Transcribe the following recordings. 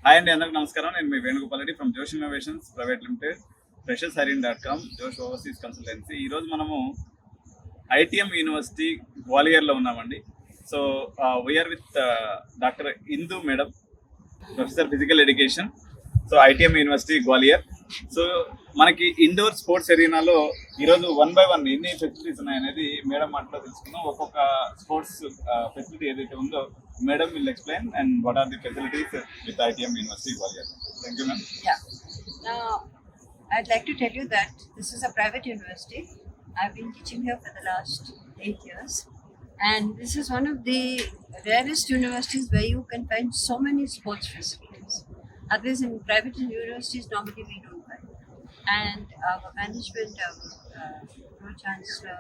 Hi అండి, అందరికి నమస్కారం. నేను మీ వేణుగోపాల్ రెడ్డి ఫ్రమ్ జోష్ ఇన్నోవేషన్స్ ప్రైవేట్ లిమిటెడ్, freshers.com, జోష్ ఓవర్సీస్ కన్సల్టెన్సీ. ఈరోజు మనము ఐటీఎం యూనివర్సిటీ గ్వాలియర్లో ఉన్నామండి. So we are with doctor Indu madam, professor physical education. So ITM university Gwalior. So మనకి ఇండోర్ స్పోర్ట్స్ ఎరీనాలో ఈరోజు 1 by 1 ఎన్ని ఫెసిలిటీస్ ఉన్నాయనేది మేడం మాటలో తెలుసుకుందాం. ఒక్కొక్క స్పోర్ట్స్ ఫెసిలిటీ ఏదైతే ఉందో madam will explain and what are the facilities with ITM university Gwalior. Thank you ma'am. Yeah. Now, I'd like to tell you that this is a private university. I've been teaching here for the last 8 years. And this is one of the rarest universities where you can find so many sports facilities. Others in private universities, normally we don't find. And our management, our pro-chancellor,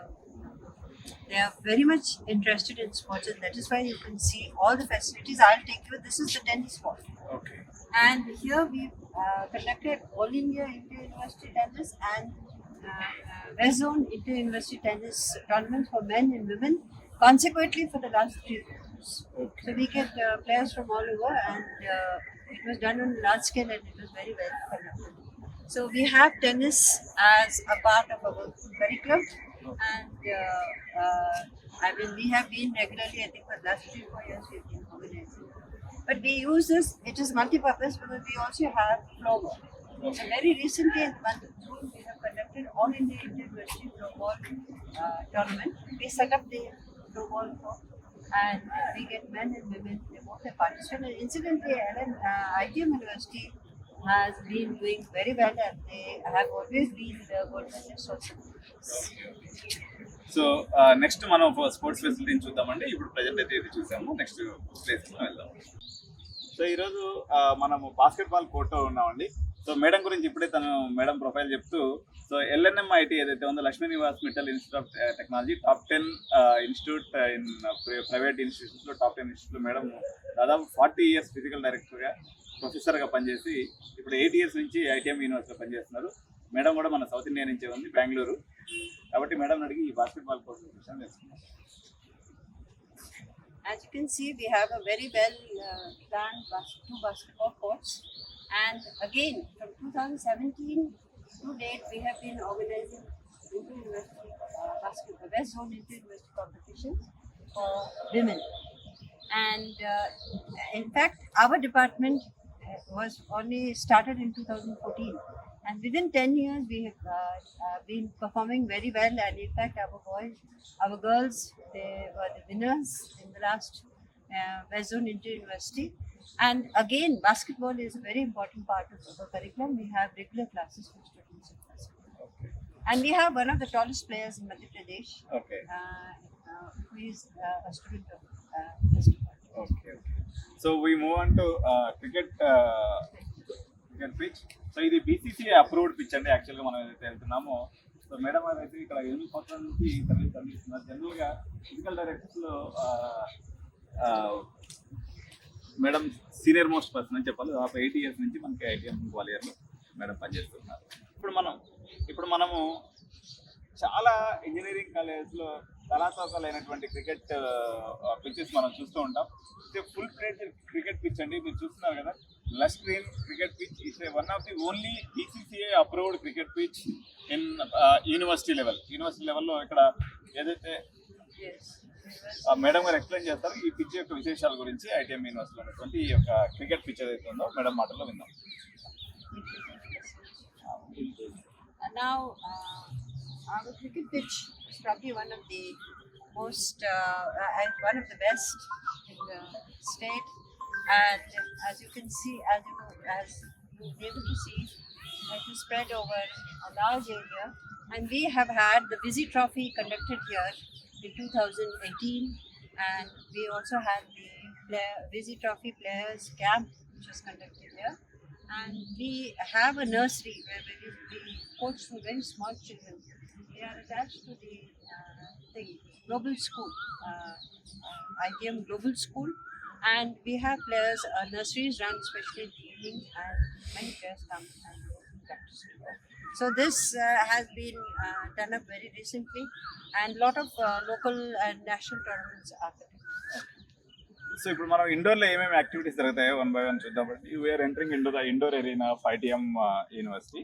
they are very much interested in sports, and that is why you can see all the facilities. I'll take you. This is the tennis court. Okay. And here we've conducted All India Inter-University Tennis and West Zone Inter-University Tennis tournaments for men and women consequently for the last 3 years. Okay. So we get players from all over, and it was done on a large scale and it was very well conducted. So we have tennis as a part of our curriculum, and I mean we have been regularly, I think for the last 3-4 years we've been organizing. But we use this, it is multi-purpose because we also have floorball. So very recently in the month of June, we have conducted All India Inter-University Floorball tournament. We set up the floorball court, and we get men and women, they both have participated. And incidentally, ITM University has been doing very well, and they have always been the gold medalists also. So next మనం sports ఫెసిలిటీని చూద్దామండి. ఇప్పుడు present అయితే ఇది చూసాము, next ప్లేస్కి వెళ్దాం. So ఈరోజు మనము బాస్కెట్బాల్ కోర్ట్లో ఉన్నామండి. సో మేడం గురించి ఇప్పుడే తను మేడం ప్రొఫైల్ చెప్తూ, సో ఎల్ఎన్ఎంఐటి ఏదైతే ఉందో Lakshmi Niwas Mittal institute of technology, top 10 institute in private ఇన్స్టిట్యూట్స్లో టాప్ 10 ఇన్స్టిట్యూట్లో మేడం దాదాపు 40 years ఫిజికల్ డైరెక్టర్గా, ప్రొఫెసర్గా పనిచేసి ఇప్పుడు 8 years నుంచి ఐటీఎం యూనివర్సిటీలో పనిచేస్తున్నారు. మేడం కూడా మన సౌత్ ఇండియా నుంచే ఉంది, బెంగళూరు. కాబట్టి మేడం అడిగి ఈ బాస్కెట్బాల్ కోర్స్ విషయం తెలుసుకున్నాం. As you can see, we have a very well planned two basketball courts. And again, from 2017 to date, we have been organizing inter-university basketball, West Zone inter-university competitions for women. And in fact, our department was only started in 2014. And within 10 years, we have been performing very well. And in fact, our girls, they were the winners in the last West Zone Inter-University. And again, basketball is a very important part of our curriculum. We have regular classes for students in basketball. Okay. And we have one of the tallest players in Madhya Pradesh, Okay. who is a student of this department. Okay. So we move on to cricket pitch. So ఇది BCCI approved pitch అండి. యాక్చువల్గా మనం ఏదైతే వెళ్తున్నామో, so madam అయితే ఇక్కడ 8 సంవత్సరాల నుంచి service అందిస్తున్నారు. జనరల్గా ఫిజికల్ డైరెక్టర్స్లో మేడం సీనియర్ మోస్ట్ పర్సన్ అని చెప్పాలి. దాదాపు 8 years నుంచి మనకి ఐటీఎం గ్వాలియర్లో మేడం పనిచేస్తున్నారు. ఇప్పుడు మనము చాలా ఇంజనీరింగ్ కాలేజ్లో కళాశాలైనటువంటి క్రికెట్ పిచ్చెస్ మనం చూస్తూ ఉంటాం. ఫుల్ ప్లేడ్ క్రికెట్ పిచ్ అండి, మీరు చూస్తున్నారు కదా. Lush green cricket pitch is one of the only BCCI approved cricket pitch in university లెవెల్లో ఇక్కడ ఏదైతే మేడం గారు ఎక్స్ప్లెయిన్ చేస్తారు ఈ పిచ్ యొక్క విశేషాల గురించి. ఐటీఎం యూనివర్సిటీలో ఉన్నటువంటి ఈ యొక్క క్రికెట్ పిచ్ ఏదైతే ఉందో మేడం మాటల్లో విందాం. Now, our cricket pitch is probably one of the most and one of the best in the state. And as you can see, as you'll be able to see, it is spread over a large area. And we have had the Visi Trophy conducted here in 2018, and we also had the Visi Trophy Players Camp, which was conducted here. And we have a nursery where we coach for very small children. We are attached to the global school, ITM Global School, and we have players. Nurseries run especially in the evening, and many players come and practice. So this has been done up very recently, and a lot of local and national tournaments are happening. So ఇప్పుడు మనం indoor లో ఏమేమి activities జరుగుతాయో one by one చూద్దాం. We are entering into the indoor arena of ITM University.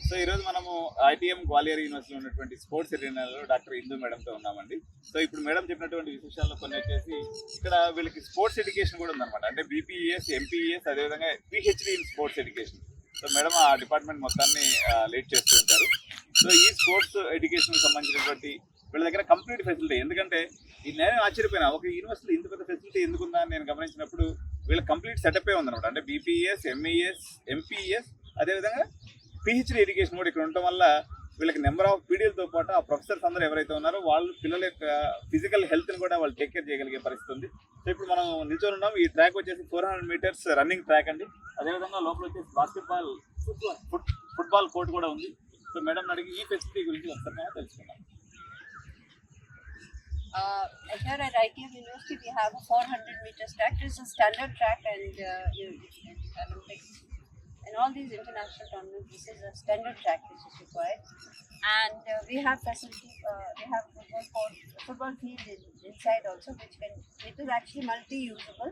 So ఈరోజు మనము ITM Gwalior యూనివర్సిటీలో ఉన్నటువంటి స్పోర్ట్స్ ఎరీనాలో డాక్టర్ ఇందు మేడంతో ఉన్నామండి. సో ఇప్పుడు మేడం చెప్పినటువంటి విశేషాల్లో కొన్ని వచ్చేసి ఇక్కడ వీళ్ళకి స్పోర్ట్స్ ఎడ్యుకేషన్ కూడా ఉందన్నమాట. అంటే బీపీఎస్, ఎంపీఎస్, అదేవిధంగా PhD in sports education. So madam ఆ డిపార్ట్మెంట్ మొత్తాన్ని లీడ్ చేస్తూ ఉంటారు. సో ఈ స్పోర్ట్స్ ఎడ్యుకేషన్ సంబంధించినటువంటి వీళ్ళ దగ్గర కంప్లీట్ ఫెసిలిటీ, ఎందుకంటే నేను ఆశ్చర్యపోయినా ఒక యూనివర్సిటీలో ఇంత పెద్ద ఫెసిలిటీ ఎందుకుందా అని నేను గమనించినప్పుడు వీళ్ళ కంప్లీట్ సెటప్ ఉందన్నమాట. అంటే బీపీఎస్, ఎంఈఎస్, ఎంపీఎస్, అదేవిధంగా పిహెచ్డి ఎడ్యుకేషన్ కూడా ఇక్కడ ఉండటం వల్ల వీళ్ళకి నెంబర్ ఆఫ్ పీడిఎల్తో పాటు ఆ ప్రొఫెసర్స్ అందరూ ఎవరైతే ఉన్నారో వాళ్ళు పిల్లల యొక్క ఫిజికల్ హెల్త్ని కూడా వాళ్ళు టేక్ కేర్ చేయగలిగే పరిస్థితి ఉంది. సో ఇప్పుడు మనం నిల్చొని ఉన్నాం. ఈ ట్రాక్ వచ్చేసి 400 మీటర్స్ రన్నింగ్ ట్రాక్ అండి. అదేవిధంగా లోపల వచ్చేసి బాస్కెట్బాల్, ఫుట్బాల్ కోర్ట్ కూడా ఉంది. సో మేడం అడిగి ఈ ఫెసిలిటీ గురించి ఒకసారి తెలుసుకున్నాం. Here at ITM University, we have a 400 meters track. This is a standard track, and Olympics and all these international tournaments, this is a standard track which is required. And we have facility. We have football field inside also, it is actually multi-usable.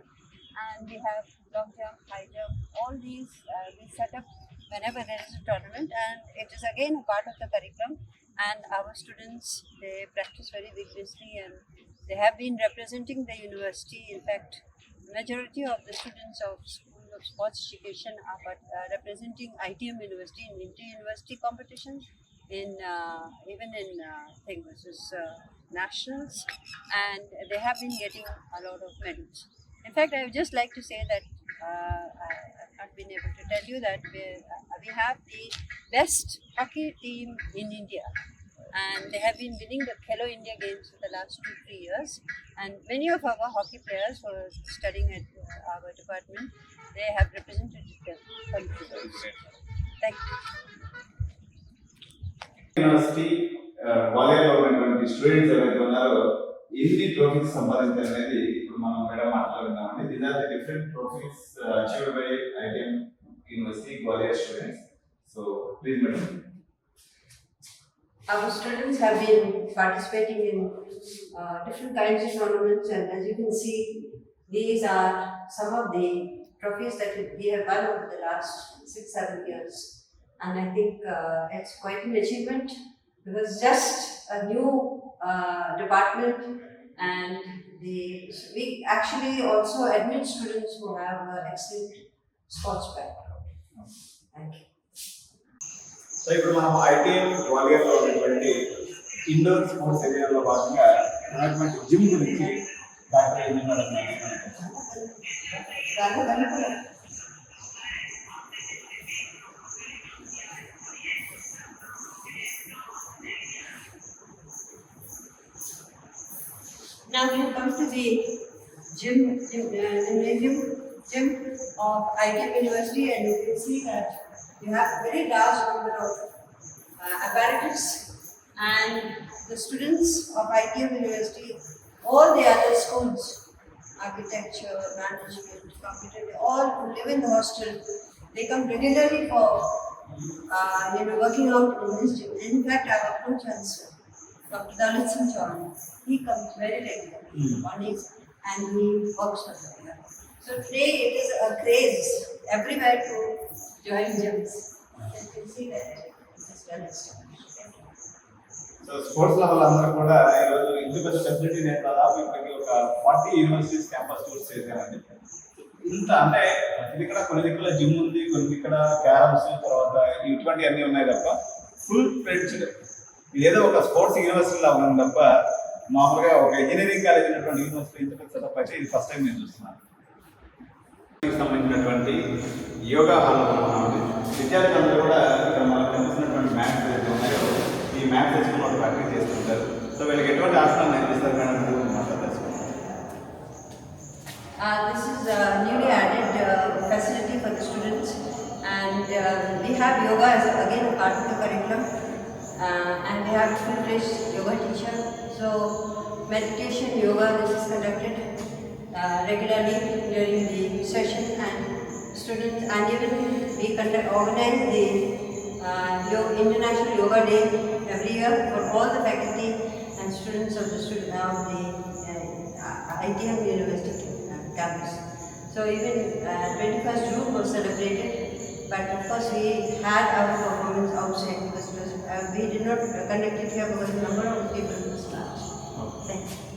And we have long jump, high jump, all these we set up whenever there is a tournament, and it is again a part of the curriculum. And our students, they practice very vigorously, and they have been representing the university. In fact, majority of the students of School of Sports Education are representing ITM University in inter-university competitions, in even in this is nationals, and they have been getting a lot of medals. In fact, I would just like to say that I've not been able to tell you that we have the best hockey team in India, and they have been winning the Khelo India games for the last 2-3 years. And many of our hockey players who are studying at our department, they have represented the country. Thank you. University గ్వాలియర్లో ఉన్నటువంటి students ఎవరైతే ఉన్నారో ఎన్ని trophies సంపాదించారు అనేది ఇప్పుడు మనం madam మాట్లాడుతున్నామండి. These are the different trophies achieved by ITM university Gwalior students. So please madam. Our students have been participating in different kinds of tournaments, and as you can see, these are some of the trophies that we have won over the last 6-7 years. And I think it's quite an achievement, because just a new department, and we actually also admit students who have excellent sports background. Thank you. So ఇప్పుడు మనం ITM గ్వాలియర్లో ఉన్నటువంటి indoor sports ఏరియాలో భాగంగా ఉన్నటువంటి gym గురించి doctor Indu madam Now you come to the gym of ITM University, and you can see that you have very large number of apparatus, and the students of ITM University, all the other schools, architecture, management, computer, they all who live in the hostel, they come regularly for working out in this gym. In fact, our pro-chancellor, Dr. Dalit Singh Chauhan, he comes very regularly mornings, and he works for them. So today it is a craze everywhere to join gyms. You can see that it is well established. So sports లో వాళ్ళందరూ కూడా ఈరోజు ఇంత పెద్ద facility నేను దాదాపు ఇప్పటికి ఒక 40 యూనివర్సిటీస్ క్యాంపస్ టూర్స్ చేశానండి. ఇంత అంటే ఇది ఇక్కడ కొన్ని దిక్కుల జిమ్ ఉంది, కొన్ని దిక్కుల క్యారమ్స్, తర్వాత ఇటువంటి అన్నీ ఉన్నాయి తప్ప ఫుల్ ఫ్లెడ్జ్డ్ ఏదో ఒక స్పోర్ట్స్ యూనివర్సిటీలో ఉంది తప్ప మామూలుగా ఒక ఇంజనీరింగ్ కాలేజ్ ఉన్నటువంటి యూనివర్సిటీ ఇంత పెద్ద సెటప్ అయితే ఇది ఫస్ట్ టైం నేను చూస్తున్నాను. సంబంధించినటువంటి యోగా హాల్లో ఉన్నామండి. విద్యార్థులందరూ కూడా ఇక్కడ మనకు కనిపిస్తున్నటువంటి మ్యాథ్స్ ఏదైతే ఉన్నాయో ఈ మ్యాథ్స్ తెచ్చుకుని వాళ్ళు ప్రాక్టీస్ చేస్తుంటారు. సో వీళ్ళకి ఎటువంటి ఆసనాలు నేర్పిస్తారు కానీ This is a newly added facility for the students, and we have yoga as again a part of the curriculum, and we have full-fledged yoga teacher. So meditation, yoga, this is conducted regularly during the session, and students, and even we organize the International Yoga Day every year for all the faculty and students of the ITM University campus. So even 21st June was celebrated, but of course we had our performance outside because it was, we did not conduct it here because the number of people was large. Thank you.